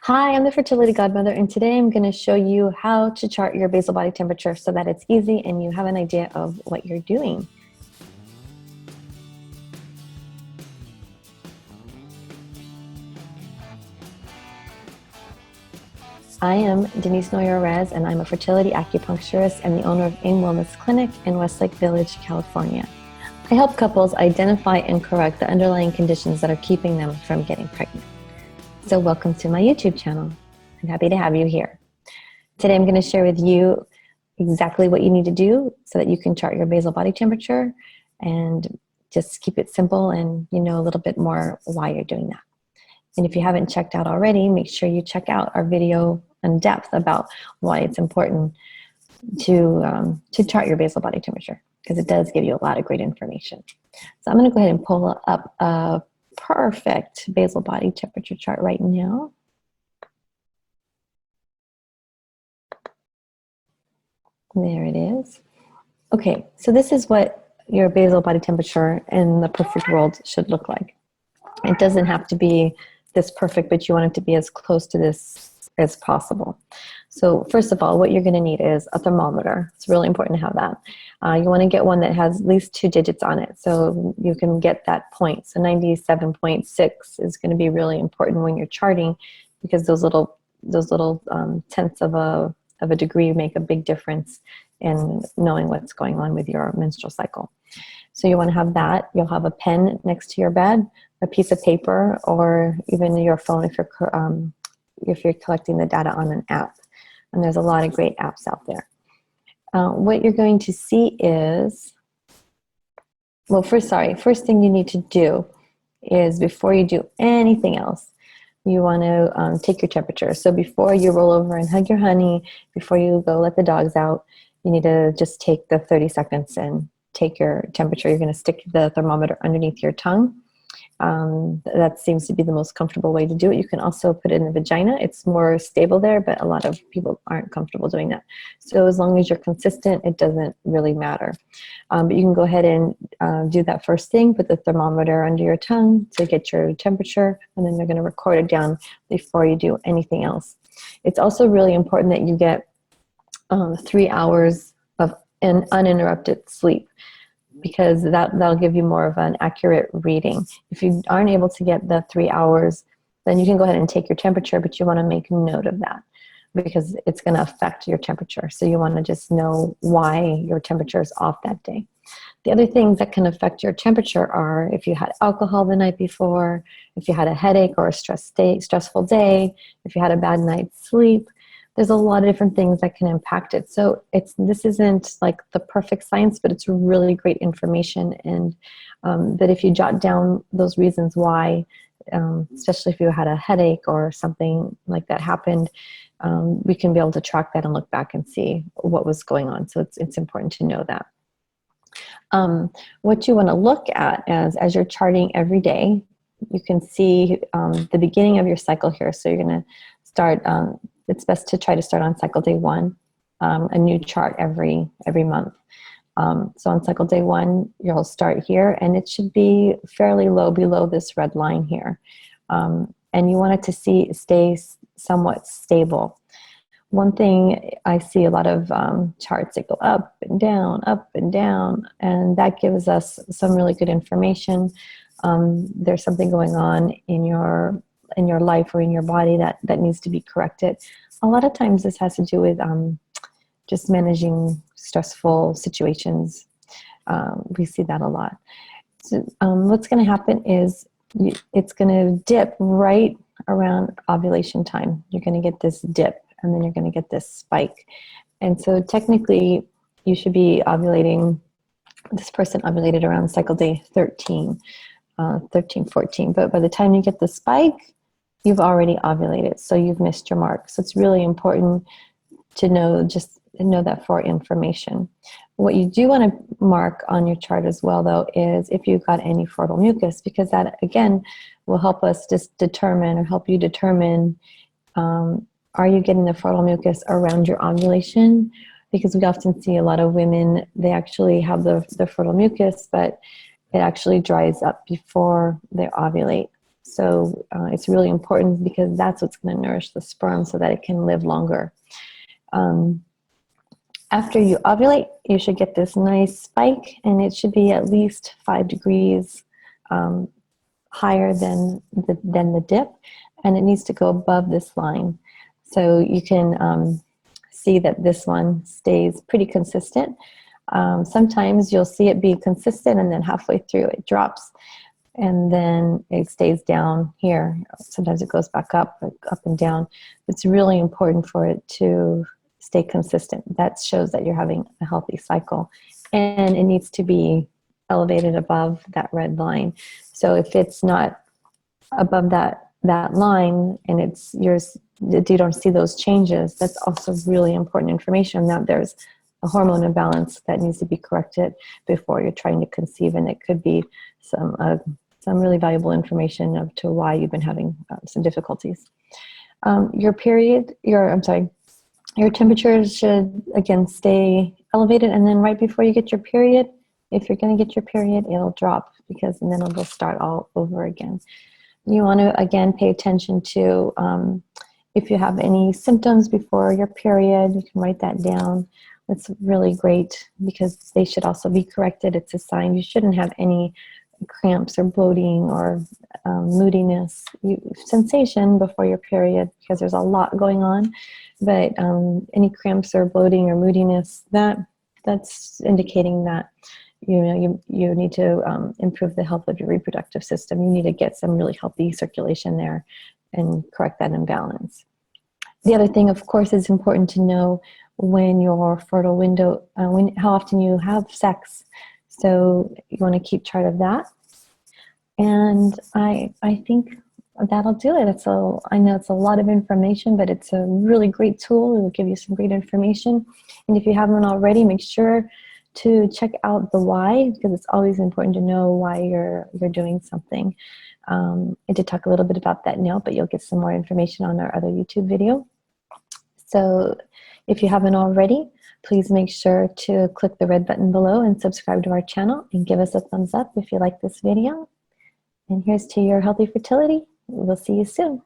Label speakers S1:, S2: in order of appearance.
S1: Hi, I'm the Fertility Godmother, and today I'm going to show you how to chart your basal body temperature so that it's easy and you have an idea of what you're doing. I am Denise Noyer-Erez, and I'm a fertility acupuncturist and the owner of AIM Wellness Clinic in Westlake Village, California. I help couples identify and correct the underlying conditions that are keeping them from getting pregnant. So welcome to my YouTube channel. I'm happy to have you here. Today I'm going to share with you exactly what you need to do so that you can chart your basal body temperature and just keep it simple and you know a little bit more why you're doing that. And if you haven't checked out already, make sure you check out our video in depth about why it's important to chart your basal body temperature, because it does give you a lot of great information. So I'm going to go ahead and pull up a perfect basal body temperature chart right now. There it is. Okay, so this is what your basal body temperature in the perfect world should look like. It doesn't have to be this perfect, but you want it to be as close to this as possible. So first of all, what you're going to need is a thermometer. It's really important to have that. You want to get one that has at least 2 digits on it so you can get that point. So 97.6 is going to be really important when you're charting, because those little tenths of a degree make a big difference in knowing what's going on with your menstrual cycle. So you want to have that. You'll have a pen next to your bed, a piece of paper, or even your phone if you're collecting the data on an app. And there's a lot of great apps out there. What you're going to see is, well, first thing you need to do is, before you do anything else, you want to take your temperature. So before you roll over and hug your honey, before you go let the dogs out, you need to just take the 30 seconds and take your temperature. You're going to stick the thermometer underneath your tongue. That seems to be the most comfortable way to do it. You can also put it in the vagina. It's more stable there, but a lot of people aren't comfortable doing that. So as long as you're consistent, it doesn't really matter. But you can go ahead and do that first thing, put the thermometer under your tongue to get your temperature, and then you're going to record it down before you do anything else. It's also really important that you get 3 hours of an uninterrupted sleep, because that'll give you more of an accurate reading. If you aren't able to get the 3 hours, then you can go ahead and take your temperature, but you want to make note of that because it's going to affect your temperature. So you want to just know why your temperature is off that day. The other things that can affect your temperature are if you had alcohol the night before, if you had a headache or a stressful day, if you had a bad night's sleep. There's a lot of different things that can impact it. So this isn't like the perfect science, but it's really great information. And that if you jot down those reasons why, especially if you had a headache or something like that happened, we can be able to track that and look back and see what was going on. So it's important to know that. What you want to look at as you're charting every day, you can see the beginning of your cycle here. So you're going to start. It's best to try to start on cycle day 1, a new chart every month. So on cycle day 1, you'll start here, and it should be fairly low below this red line here. And you want it to stay somewhat stable. One thing I see a lot of charts that go up and down, and that gives us some really good information. There's something going on in your life or in your body that needs to be corrected. A lot of times this has to do with just managing stressful situations. We see that a lot. So, what's going to happen is it's going to dip right around ovulation time. You're going to get this dip, and then you're going to get this spike. And so technically you should be ovulating. This person ovulated around cycle day 13, 14. But by the time you get the spike, you've already ovulated, so you've missed your mark. So it's really important to know that for information. What you do want to mark on your chart as well, though, is if you've got any fertile mucus, because that, again, will help us just determine, or help you determine, are you getting the fertile mucus around your ovulation? Because we often see a lot of women, they actually have the fertile mucus, but it actually dries up before they ovulate. So it's really important because that's what's going to nourish the sperm so that it can live longer. After you ovulate, you should get this nice spike, and it should be at least 5 degrees higher than the dip, and it needs to go above this line. So you can see that this one stays pretty consistent. Sometimes you'll see it be consistent, and then halfway through it drops, and then it stays down here. Sometimes it goes back up and down. It's really important for it to stay consistent. That shows that you're having a healthy cycle, and it needs to be elevated above that red line. So if it's not above that line and it's yours, you don't see those changes, that's also really important information that there's a hormone imbalance that needs to be corrected before you're trying to conceive, and it could be some really valuable information as to why you've been having some difficulties. Your temperature should, again, stay elevated, and then right before you get your period, if you're going to get your period, it'll drop, because and then it'll start all over again. You want to, again, pay attention to if you have any symptoms before your period, you can write that down. It's really great because they should also be corrected. It's a sign. You shouldn't have any cramps or bloating or moodiness, sensation before your period, because there's a lot going on. But any cramps or bloating or moodiness, that's indicating that you need to improve the health of your reproductive system. You need to get some really healthy circulation there and correct that imbalance. The other thing, of course, is important to know when your fertile window, how often you have sex. So you want to keep chart of that. And I think that'll do it. I know it's a lot of information, but it's a really great tool. It will give you some great information. And if you haven't already, make sure to check out the why, because it's always important to know why you're doing something. I did talk a little bit about that now, but you'll get some more information on our other YouTube video. So if you haven't already, please make sure to click the red button below and subscribe to our channel, and give us a thumbs up if you like this video. And here's to your healthy fertility. We'll see you soon.